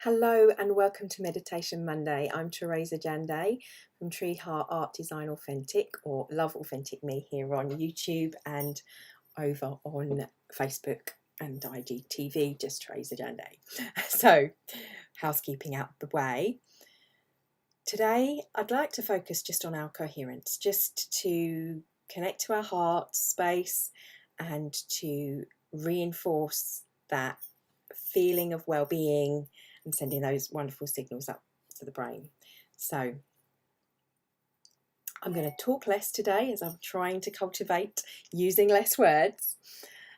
Hello and welcome to Meditation Monday. I'm Teresa Jande from Tree Heart Art Design Authentic, or Love Authentic Me, here on YouTube and over on Facebook and IGTV, just Teresa Jande. So, housekeeping out the way. Today, I'd like to focus just on our coherence, just to connect to our heart space and to reinforce that feeling of well-being and sending those wonderful signals up to the brain. So I'm going to talk less today as I'm trying to cultivate using less words,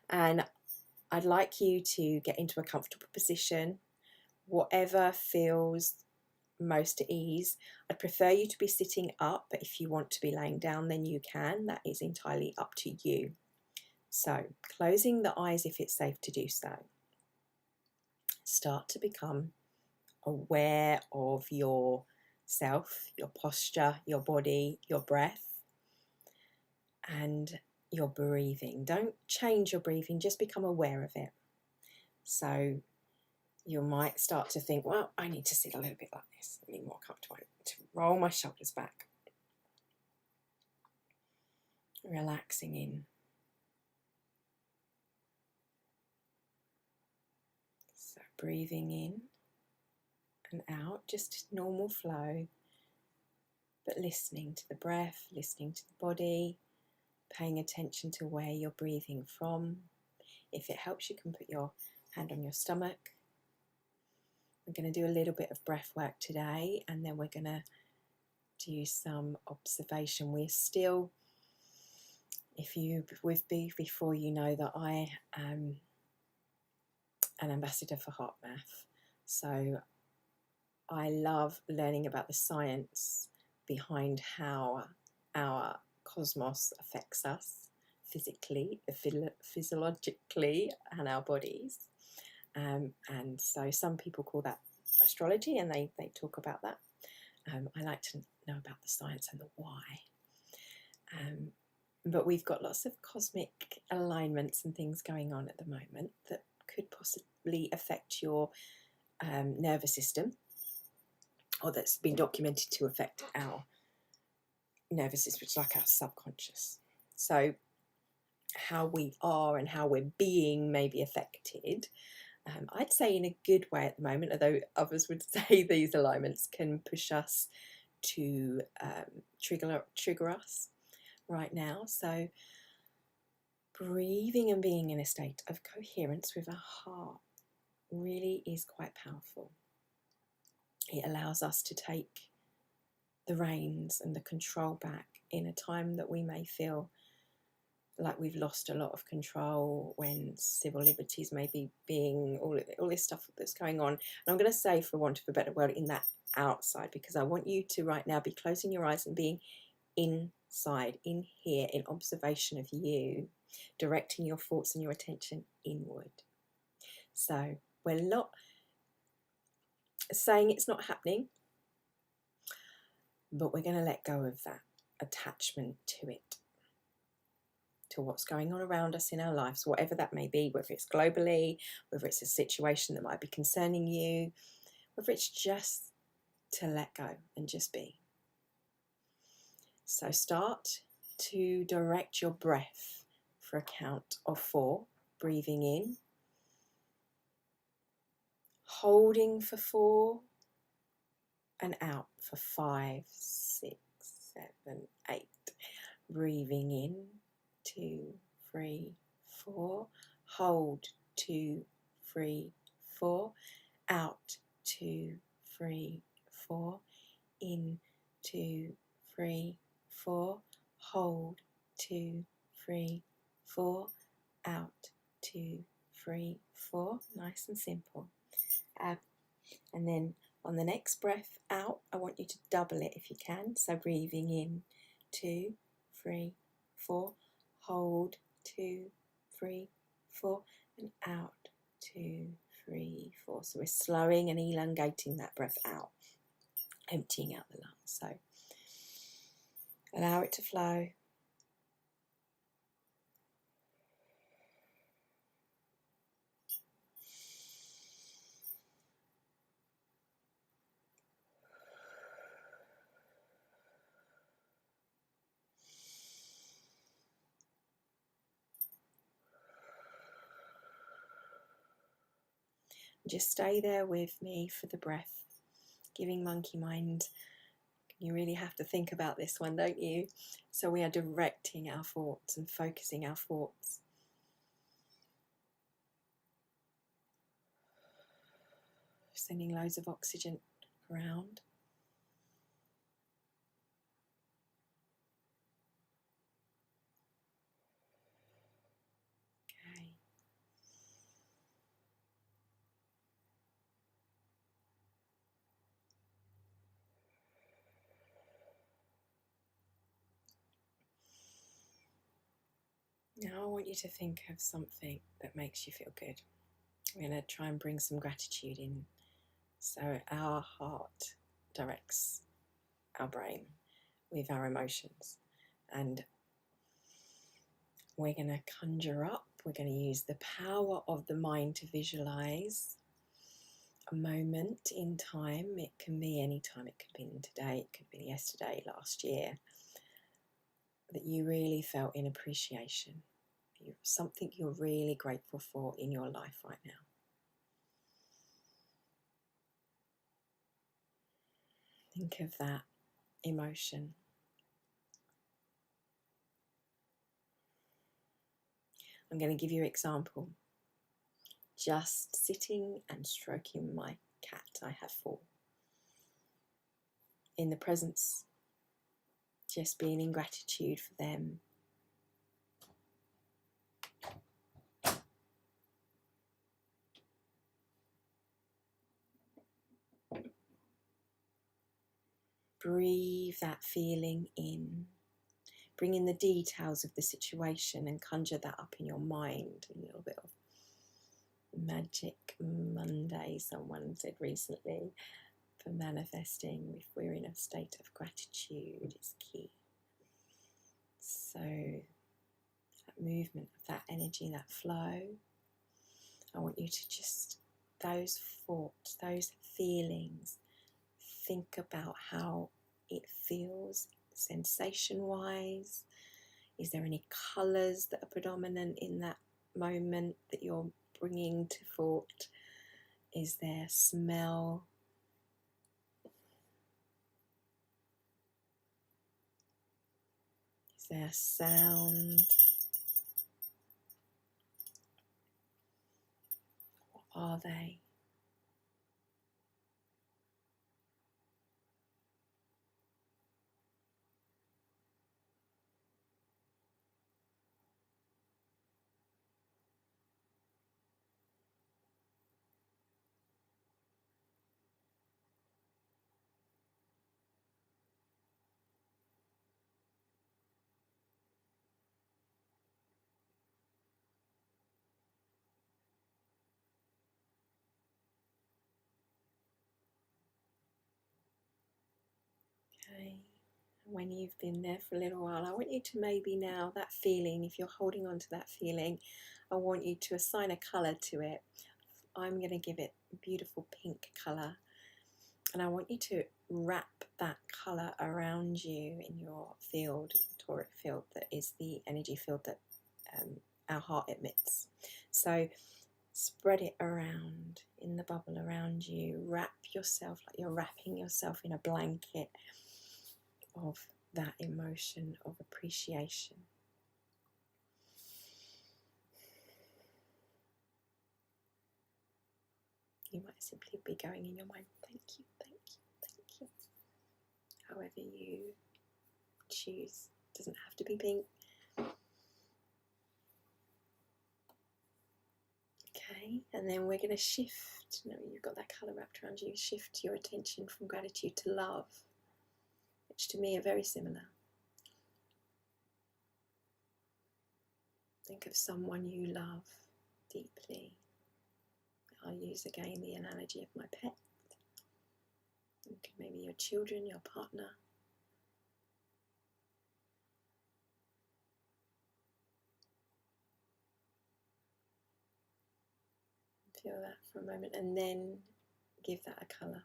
and I'd like you to get into a comfortable position, whatever feels most at ease. I'd prefer you to be sitting up, but if you want to be laying down, then you can. That is entirely up to you. So closing the eyes if it's safe to do so. Start to become aware of yourself, your posture, your body, your breath, and your breathing. Don't change your breathing, just become aware of it. So you might start to think, well, I need to sit a little bit like this, I need more comfortable, to roll my shoulders back, relaxing in. So breathing in and out, just normal flow, but listening to the breath, listening to the body, paying attention to where you're breathing from. If it helps, you can put your hand on your stomach. We're going to do a little bit of breath work today, and then we're going to do some observation. We're still, if you've with me before, you know that I am an ambassador for HeartMath. So I love learning about the science behind how our cosmos affects us physically, physiologically, and our bodies. And so some people call that astrology, and they talk about that. I like to know about the science and the why. But we've got lots of cosmic alignments and things going on at the moment that could possibly affect your nervous system, or that's been documented to affect our nervous system, which is like our subconscious. So how we are and how we're being may be affected. I'd say in a good way at the moment, although others would say these alignments can push us to trigger us right now. So breathing and being in a state of coherence with our heart really is quite powerful. It allows us to take the reins and the control back in a time that we may feel like we've lost a lot of control, when civil liberties may be being, all this stuff that's going on. And I'm going to say, for want of a better word, in that outside, because I want you to right now be closing your eyes and being inside, in here, in observation of you, directing your thoughts and your attention inward. So we're not saying it's not happening, but we're going to let go of that attachment to it, to what's going on around us in our lives, whatever that may be, whether it's globally, whether it's a situation that might be concerning you, whether it's just to let go and just be. So start to direct your breath for a count of 4, breathing in, holding for 4, and out for 5, 6, 7, 8. Breathing in, 2, 3, 4. Hold, 2, 3, 4. Out, 2, 3, 4. In, 2, 3, 4. Hold, 2, 3, 4. Out, 2, 3, 4. Nice and simple. And then on the next breath out, I want you to double it if you can. So breathing in, 2, 3, 4. Hold, 2, 3, 4. And out, 2, 3, 4. So we're slowing and elongating that breath out, emptying out the lungs. So allow it to flow. Just stay there with me for the breath. Giving monkey mind. You really have to think about this one, don't you? So we are directing our thoughts and focusing our thoughts. Sending loads of oxygen around. Okay. Now I want you to think of something that makes you feel good. I'm going to try and bring some gratitude in. So our heart directs our brain with our emotions. And we're going to conjure up, we're going to use the power of the mind to visualize a moment in time. It can be any time, it could be today, it could be yesterday, last year, that you really felt in appreciation. Something you're really grateful for in your life right now. Think of that emotion. I'm going to give you an example. Just sitting and stroking my cat. I have 4. In the presence, just being in gratitude for them. Breathe that feeling in. Bring in the details of the situation and conjure that up in your mind. A little bit of Magic Monday, someone said recently, for manifesting. If we're in a state of gratitude, it's key. So that movement of that energy, that flow, I want you to just, those thoughts, those feelings, think about how it feels sensation-wise. Is there any colours that are predominant in that moment that you're bringing to thought? Is there smell? Is there sound? What are they? Okay. When you've been there for a little while, I want you to maybe now, that feeling, if you're holding on to that feeling, I want you to assign a colour to it. I'm going to give it a beautiful pink colour. And I want you to wrap that colour around you in your field, toric field, that is the energy field that our heart emits. So spread it around in the bubble around you. Wrap yourself like you're wrapping yourself in a blanket of that emotion of appreciation. You might simply be going in your mind, thank you, thank you, thank you. However you choose. It doesn't have to be pink. Okay, and then we're going to shift. Now you've got that colour wrapped around you. Shift your attention from gratitude to love, which to me are very similar. Think of someone you love deeply. I'll use again the analogy of my pet. Maybe your children, your partner. Feel that for a moment and then give that a colour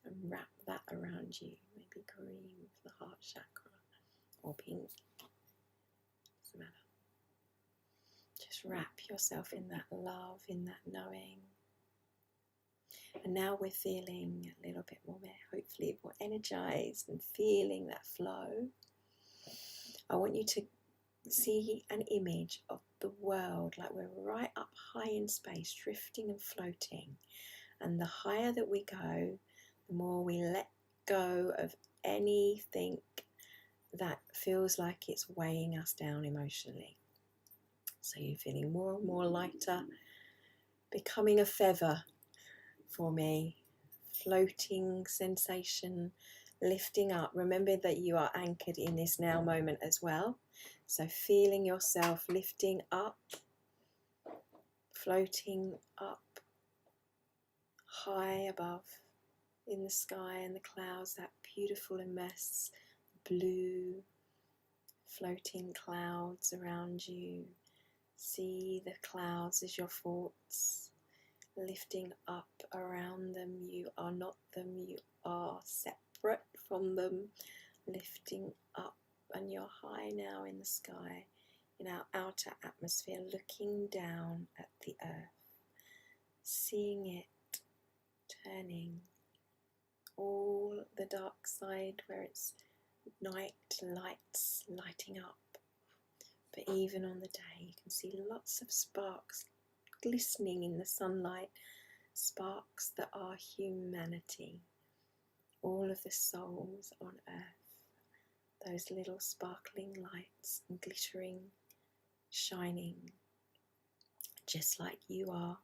and wrap that around you. Maybe green for the heart chakra or pink. Doesn't matter. Just wrap yourself in that love, in that knowing. And now we're feeling a little bit more, hopefully more energized and feeling that flow. I want you to see an image of the world like we're right up high in space, drifting and floating. And the higher that we go, the more we let go of anything that feels like it's weighing us down emotionally. So you're feeling more and more lighter, becoming a feather for me, floating sensation, lifting up. Remember that you are anchored in this now moment as well. So feeling yourself lifting up, floating up, high above in the sky and the clouds, that beautiful immense blue floating clouds around you. See the clouds as your thoughts, lifting up around them. You are not them, you are separate from them, lifting up, and you're high now in the sky, in our outer atmosphere, looking down at the earth, seeing it turning all the dark side where it's night lights lighting up. But even on the day, you can see lots of sparks glistening in the sunlight, sparks that are humanity, all of the souls on earth, those little sparkling lights and glittering, shining, just like you are,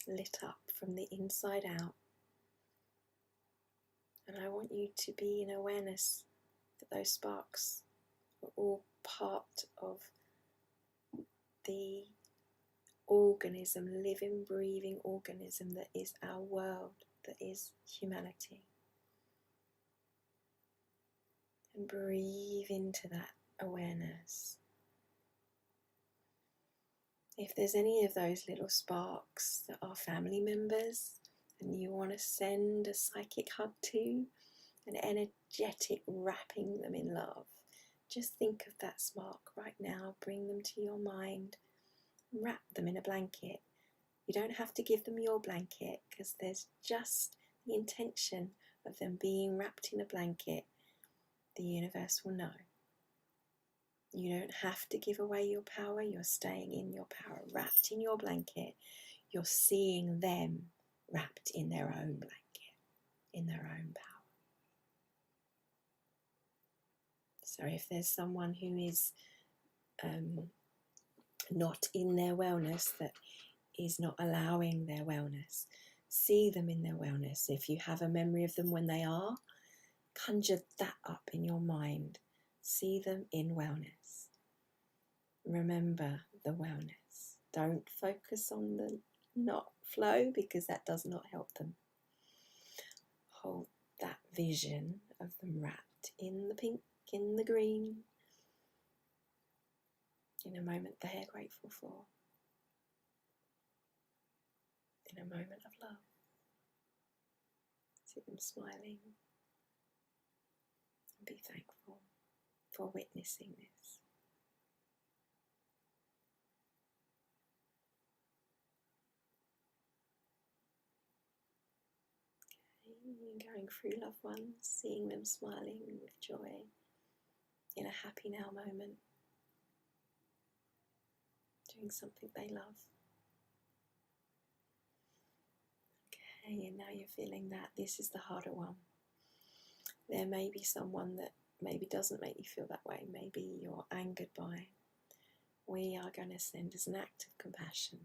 lit up from the inside out. And I want you to be in awareness that those sparks are all part of the organism, living, breathing organism that is our world, that is humanity. And breathe into that awareness. If there's any of those little sparks that are family members and you want to send a psychic hug to, an energetic wrapping them in love, just think of that spark right now, bring them to your mind, wrap them in a blanket. You don't have to give them your blanket, because there's just the intention of them being wrapped in a blanket. The universe will know. You don't have to give away your power. You're staying in your power, wrapped in your blanket. You're seeing them wrapped in their own blanket, in their own power. So if there's someone who is not in their wellness, that is not allowing their wellness, see them in their wellness. If you have a memory of them when they are, conjure that up in your mind. See them in wellness. Remember the wellness. Don't focus on the not flow, because that does not help them. Hold that vision of them wrapped in the pink, in the green, in a moment they are grateful for, in a moment of love. See them smiling and be thankful for witnessing this. Okay, going through loved ones, seeing them smiling with joy in a happy now moment, doing something they love. Okay, and now you're feeling that this is the harder one. There may be someone that maybe doesn't make you feel that way. Maybe you're angered by. We are going to send as an act of compassion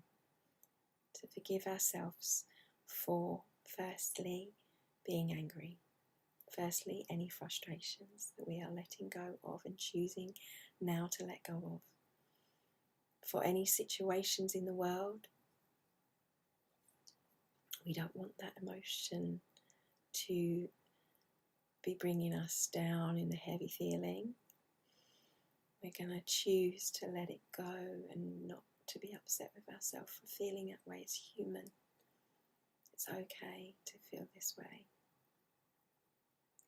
to forgive ourselves for, firstly, being angry. Firstly, any frustrations that we are letting go of and choosing now to let go of. For any situations in the world, we don't want that emotion to be bringing us down in the heavy feeling. We're going to choose to let it go and not to be upset with ourselves for feeling that way. It's human. It's okay to feel this way.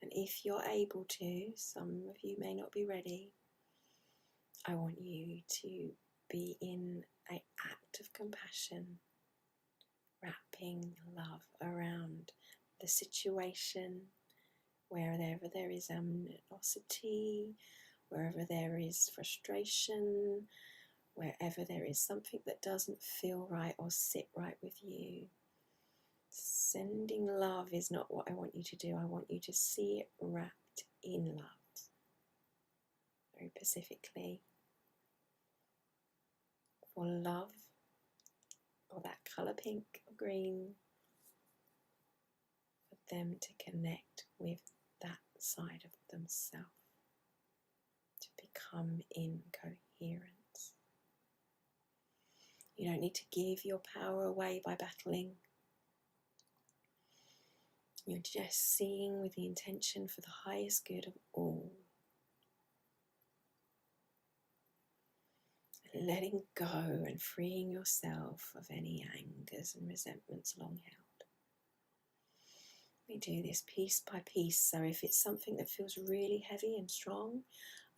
And if you're able to, some of you may not be ready, I want you to be in an act of compassion, wrapping love around the situation, wherever there is animosity, wherever there is frustration, wherever there is something that doesn't feel right or sit right with you. Sending love is not what I want you to do. I want you to see it wrapped in love, very specifically. For love, or that colour pink or green, for them to connect with that side of themselves, to become in coherence. You don't need to give your power away by battling. You're just seeing with the intention for the highest good of all. And letting go and freeing yourself of any angers and resentments long held. We do this piece by piece. So if it's something that feels really heavy and strong,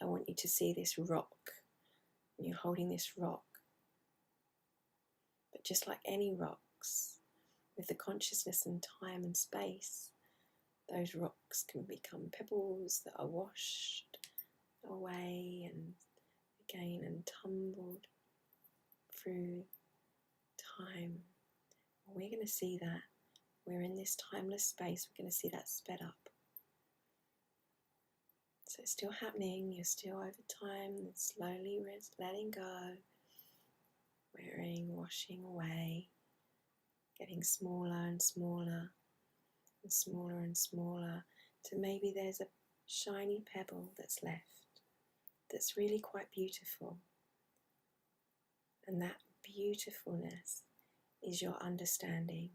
I want you to see this rock. And you're holding this rock. But just like any rocks, with the consciousness and time and space, those rocks can become pebbles that are washed away and again and tumbled through time. We're going to see that. We're in this timeless space. We're going to see that sped up. So it's still happening. You're still over time and slowly letting go, wearing, washing away, getting smaller and smaller and smaller and smaller, to maybe there's a shiny pebble that's left that's really quite beautiful. And that beautifulness is your understanding,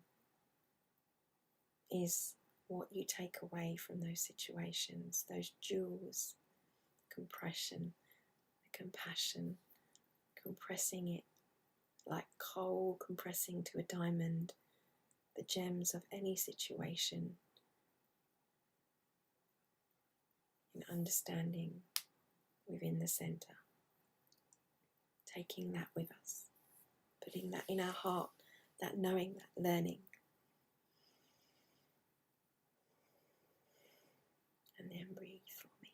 is what you take away from those situations, those jewels, compression, the compassion, compressing it like coal compressing to a diamond, the gems of any situation, in understanding within the center, taking that with us, putting that in our heart, that knowing, that learning. And then breathe for me,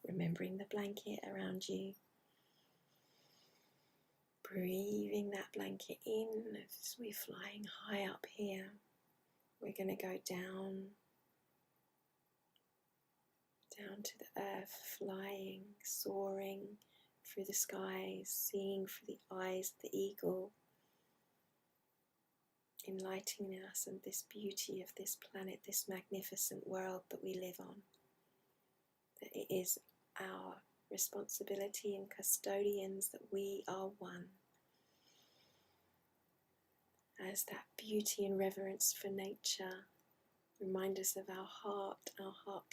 remembering the blanket around you, breathing that blanket in as we're flying high up here. We're going to go down to the earth, flying, soaring through the skies, seeing through the eyes of the eagle, enlightening us of this beauty of this planet, this magnificent world that we live on. That it is our responsibility and custodians, that we are one. As that beauty and reverence for nature remind us of our heart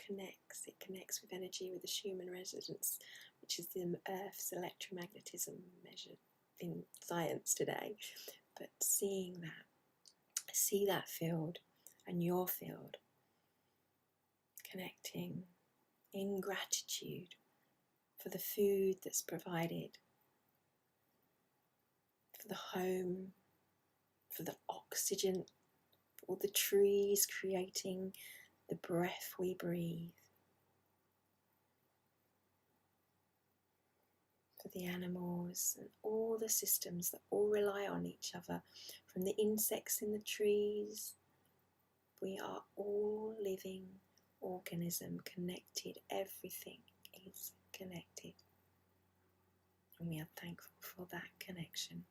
connects. It connects with energy, with the Schumann resonance, which is the Earth's electromagnetism measured in science today. But seeing that, see that field and your field, connecting in gratitude for the food that's provided, for the home, for the oxygen, for all the trees creating the breath we breathe, for the animals and all the systems that all rely on each other, from the insects in the trees. We are all living organism, connected. Everything is connected, and we are thankful for that connection.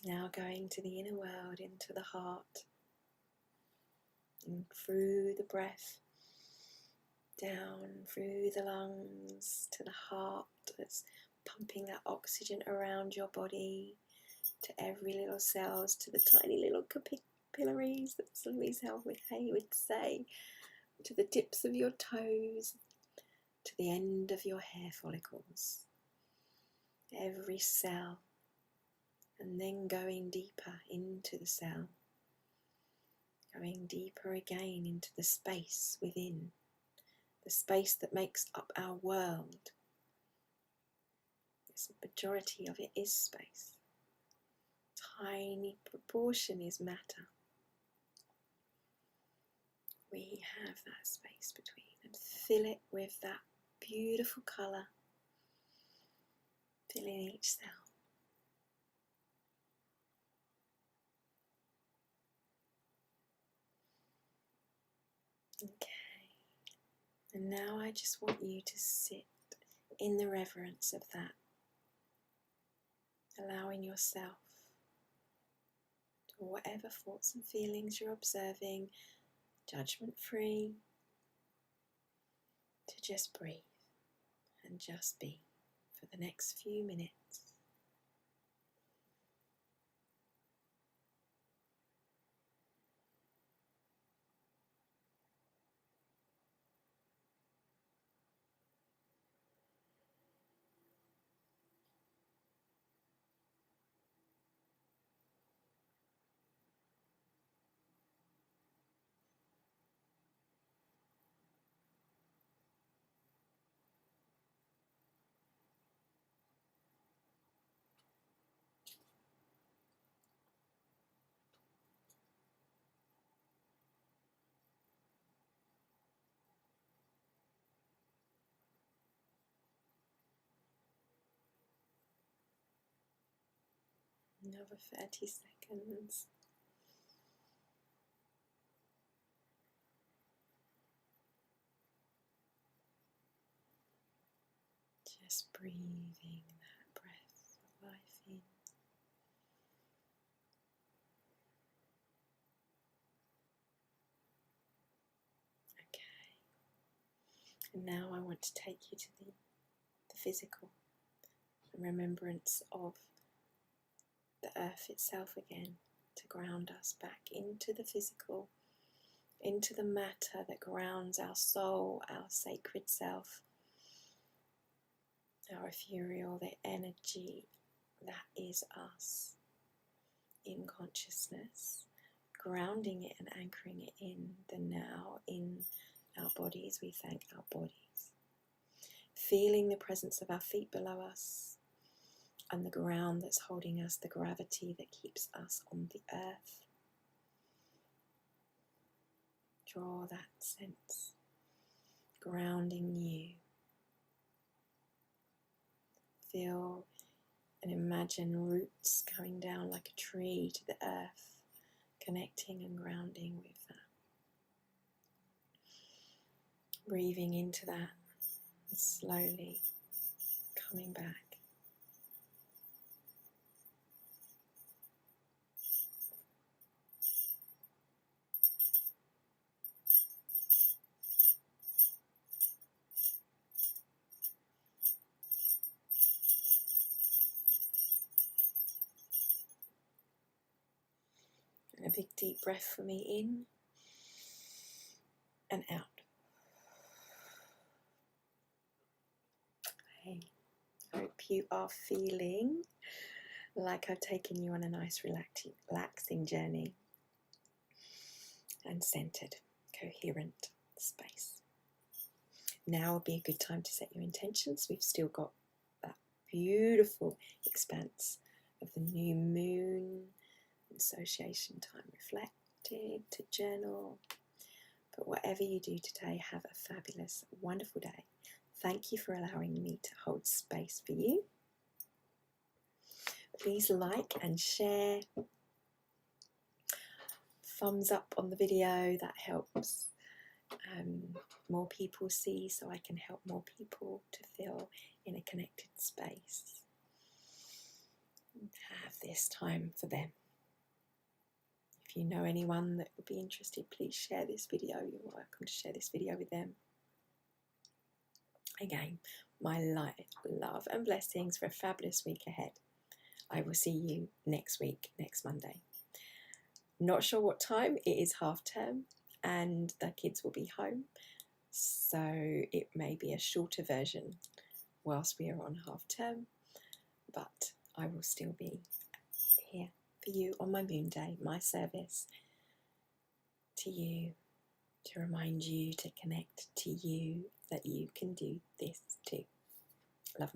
Now going to the inner world, into the heart, and through the breath, down through the lungs to the heart that's pumping that oxygen around your body, to every little cells, to the tiny little capillaries that Louise Hay would say, to the tips of your toes, to the end of your hair follicles, every cell, and then going deeper into the cell, going deeper again into the space within, the space that makes up our world. The majority of it is space. Tiny proportion is matter. We have that space between, and fill it with that beautiful colour, filling each cell. Okay, and now I just want you to sit in the reverence of that, allowing yourself to whatever thoughts and feelings you're observing, judgment-free, to just breathe and just be for the next few minutes. Another 30 seconds. Just breathing that breath of life in. Okay. And now I want to take you to the physical, the remembrance of the earth itself again, to ground us back into the physical, into the matter that grounds our soul, our sacred self, our ethereal, the energy that is us in consciousness, grounding it and anchoring it in the now, in our bodies. We thank our bodies. Feeling the presence of our feet below us and the ground that's holding us, the gravity that keeps us on the earth. Draw that sense, grounding you. Feel and imagine roots going down like a tree to the earth, connecting and grounding with that. Breathing into that and slowly coming back. And a big deep breath for me in and out. I hope you are feeling like I've taken you on a nice relaxing journey and centered, coherent space. Now would be a good time to set your intentions. We've still got that beautiful expanse of the new moon, association time reflected, to journal. But whatever you do today, have a fabulous, wonderful day. Thank you for allowing me to hold space for you. Please like and share. Thumbs up on the video, that helps more people see, so I can help more people to feel in a connected space. Have this time for them. If you know anyone that would be interested, please share this video. You're welcome to share this video with them. Again, my light, love and blessings for a fabulous week ahead. I will see you next week, next Monday. Not sure what time. It is half term and the kids will be home, so it may be a shorter version whilst we are on half term, but I will still be here for you on my moon day, my service to you, to remind you to connect to you, that you can do this too.